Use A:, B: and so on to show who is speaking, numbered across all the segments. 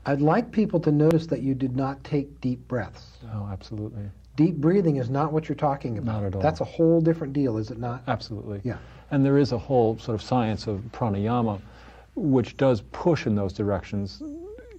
A: I'd like people to notice that you did not take deep breaths.
B: Oh, absolutely.
A: Deep breathing is not what you're talking about.
B: Not at all.
A: That's a whole different deal, is it not?
B: Absolutely.
A: Yeah.
B: And there is a whole sort of science of pranayama, which does push in those directions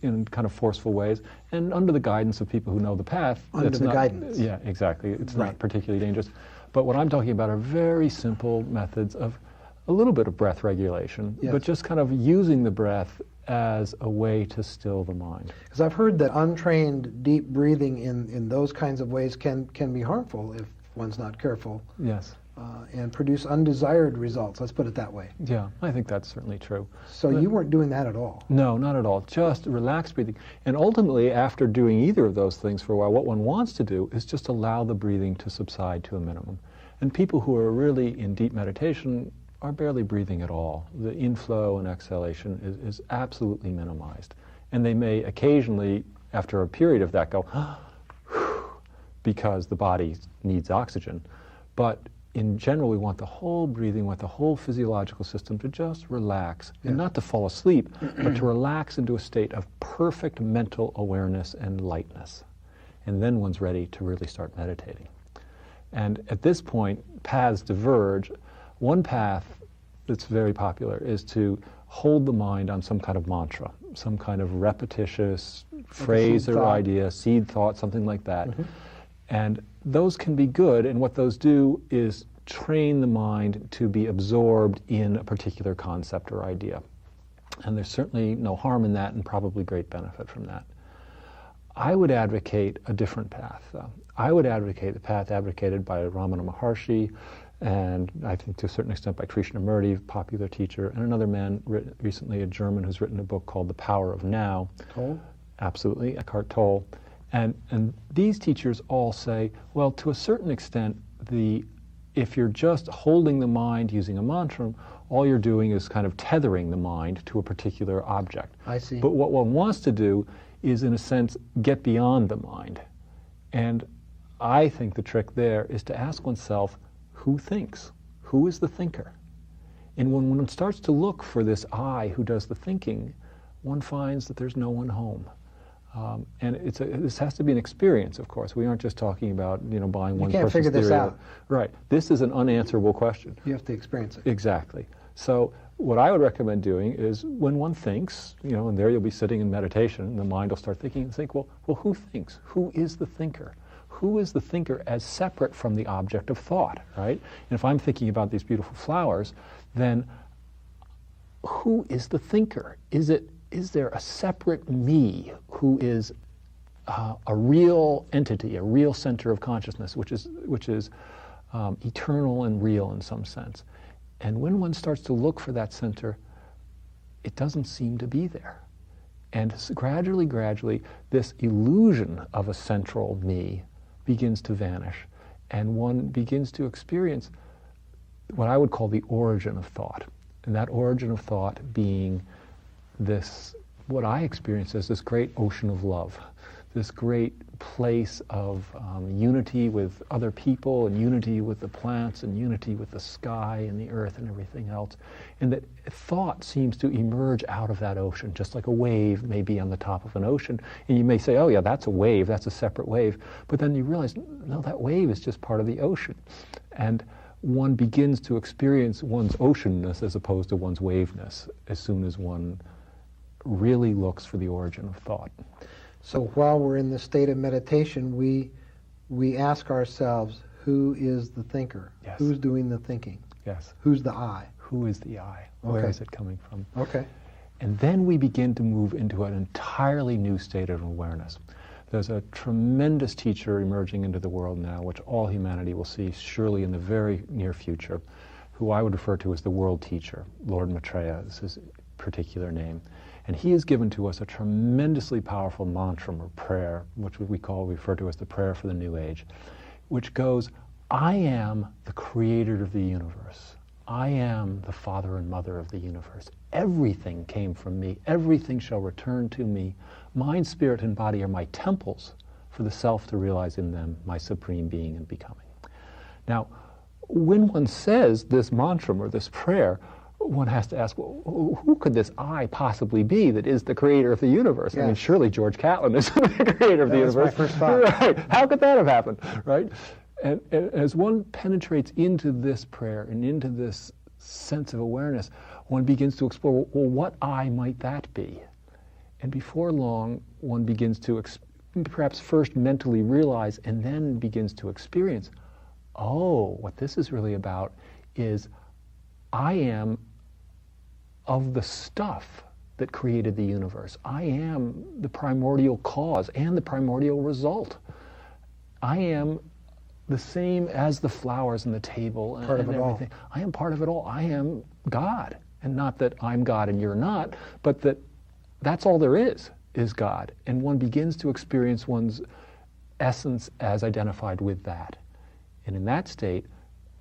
B: in kind of forceful ways, and under the guidance of people who know the path.
A: Under the guidance.
B: Yeah, exactly. It's
A: Right.
B: not particularly dangerous. But what I'm talking about are very simple methods of a little bit of breath regulation,
A: Yes.
B: but just kind of using the breath as a way to still the mind.
A: Because I've heard that untrained deep breathing in those kinds of ways can be harmful if one's not careful,
B: Yes.
A: and produce undesired results. Let's put it that way.
B: Yeah, I think that's certainly true.
A: So you weren't doing that at all.
B: No, not at all. Just relaxed breathing. And ultimately, after doing either of those things for a while, what one wants to do is just allow the breathing to subside to a minimum. And people who are really in deep meditation are barely breathing at all. The inflow and exhalation is absolutely minimized. And they may occasionally, after a period of that, go, because the body needs oxygen. But in general, we want the whole breathing, want the whole physiological system to just relax, and not to fall asleep, but to relax into a state of perfect mental awareness and lightness. And then one's ready to really start meditating. And at this point, paths diverge. One path that's very popular is to hold the mind on some kind of mantra, some kind of repetitious phrase or idea, seed thought, something like that. Mm-hmm. And those can be good, and what those do is train the mind to be absorbed in a particular concept or idea. And there's certainly no harm in that, and probably great benefit from that. I would advocate a different path, though. I would advocate the path advocated by Ramana Maharshi, and I think to a certain extent by Krishnamurti, popular teacher, and another man recently, a German, who's written a book called The Power of Now.
A: Tolle?
B: Absolutely, Eckhart Tolle. And these teachers all say, well, to a certain extent, if you're just holding the mind using a mantra, all you're doing is kind of tethering the mind to a particular object.
A: I see.
B: But what one wants to do is, in a sense, get beyond the mind. And I think the trick there is to ask oneself, who thinks? Who is the thinker? And when one starts to look for this I who does the thinking, one finds that there's no one home. And this has to be an experience, of course. We aren't just talking about buying one person's theory. You can't figure this out. Right. This is an unanswerable question.
A: You have to experience it.
B: Exactly. So what I would recommend doing is when one thinks, and there you'll be sitting in meditation, and the mind will start thinking and think, well, who thinks? Who is the thinker? Who is the thinker as separate from the object of thought, right? And if I'm thinking about these beautiful flowers, then who is the thinker? Is there a separate me who is a real entity, a real center of consciousness, which is eternal and real in some sense? And when one starts to look for that center, it doesn't seem to be there. And gradually, this illusion of a central me begins to vanish, and one begins to experience what I would call the origin of thought. And that origin of thought being this, what I experience as this great ocean of love, this great place of unity with other people, and unity with the plants, and unity with the sky and the earth and everything else. And that thought seems to emerge out of that ocean, just like a wave may be on the top of an ocean. And you may say, oh yeah, that's a wave, that's a separate wave. But then you realize, no, that wave is just part of the ocean. And one begins to experience one's oceanness as opposed to one's waveness as soon as one really looks for the origin of thought.
A: So while we're in the state of meditation, we ask ourselves, who is the thinker?
B: Yes.
A: Who's doing the thinking?
B: Yes.
A: Who's the I?
B: Who is the I? Where is it coming from?
A: Okay.
B: And then we begin to move into an entirely new state of awareness. There's a tremendous teacher emerging into the world now, which all humanity will see surely in the very near future, who I would refer to as the world teacher. Lord Maitreya is his particular name. And he has given to us a tremendously powerful mantra or prayer, which we refer to as the prayer for the new age, which goes, I am the creator of the universe. I am the father and mother of the universe. Everything came from me. Everything shall return to me. Mind, spirit, and body are my temples for the self to realize in them my supreme being and becoming. Now, when one says this mantra or this prayer, one has to ask, well, who could this I possibly be that is the creator of the universe?
A: Yes.
B: I mean, surely George Catlin is the creator of the
A: That was
B: universe.
A: my first thought.
B: Right. How could that have happened? Right? And as one penetrates into this prayer and into this sense of awareness, one begins to explore, well, what I might that be? And before long, one begins to perhaps first mentally realize and then begins to experience, oh, what this is really about is I am of the stuff that created the universe. I am the primordial cause and the primordial result. I am the same as the flowers and the table and everything. I am part of it all. I am God. And not that I'm God and you're not, but that's all there is God. And one begins to experience one's essence as identified with that. And in that state,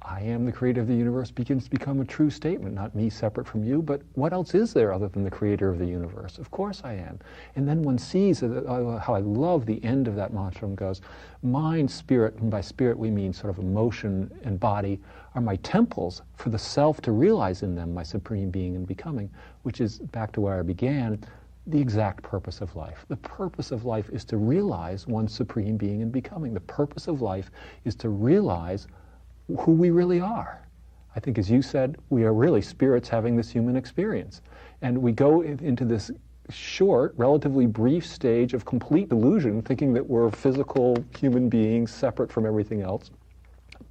B: I am the creator of the universe begins to become a true statement, not me separate from you, but what else is there other than the creator of the universe? Of course I am. And then one sees how I love the end of that mantra goes, mind, spirit, and by spirit we mean sort of emotion and body, are my temples for the self to realize in them my supreme being and becoming, which is, back to where I began, the exact purpose of life. The purpose of life is to realize one's supreme being and becoming. The purpose of life is to realize who we really are. I think, as you said, we are really spirits having this human experience. And we go into this short, relatively brief stage of complete delusion, thinking that we're physical human beings separate from everything else.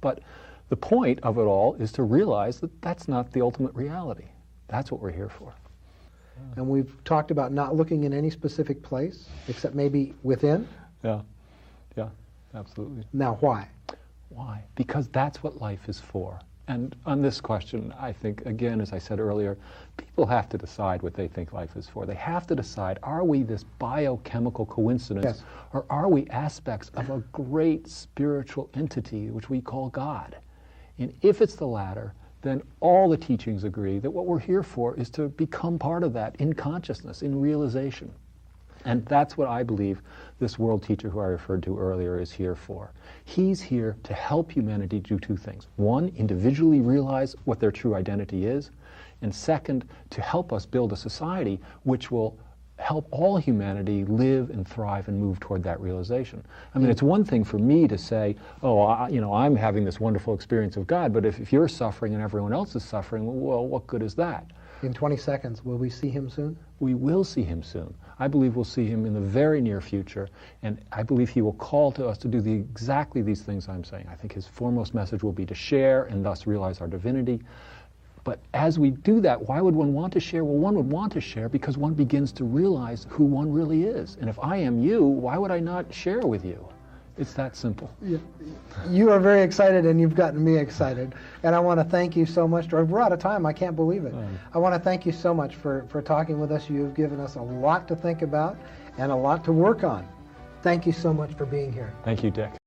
B: But the point of it all is to realize that that's not the ultimate reality. That's what we're here for.
A: And we've talked about not looking in any specific place, except maybe within.
B: Yeah, absolutely.
A: Now, why?
B: Why? Because that's what life is for. And on this question, I think, again, as I said earlier, people have to decide what they think life is for. They have to decide, are we this biochemical coincidence,
A: Yes.
B: or are we aspects of a great spiritual entity which we call God? And if it's the latter, then all the teachings agree that what we're here for is to become part of that in consciousness, in realization. And that's what I believe this world teacher who I referred to earlier is here for. He's here to help humanity do two things. One, individually realize what their true identity is. And second, to help us build a society which will help all humanity live and thrive and move toward that realization. I mean, it's one thing for me to say, oh, I'm having this wonderful experience of God, but if you're suffering and everyone else is suffering, well, what good is that?
A: In 20 seconds, will we see him soon?
B: We will see him soon. I believe we'll see him in the very near future, and I believe he will call to us to do exactly these things I'm saying. I think his foremost message will be to share and thus realize our divinity. But as we do that, why would one want to share? Well, one would want to share because one begins to realize who one really is. And if I am you, why would I not share with you? It's that simple.
A: Yeah. You are very excited, and you've gotten me excited. And I want to thank you so much. We're out of time. I can't believe it. I want to thank you so much for talking with us. You've given us a lot to think about and a lot to work on. Thank you so much for being here.
B: Thank you, Dick.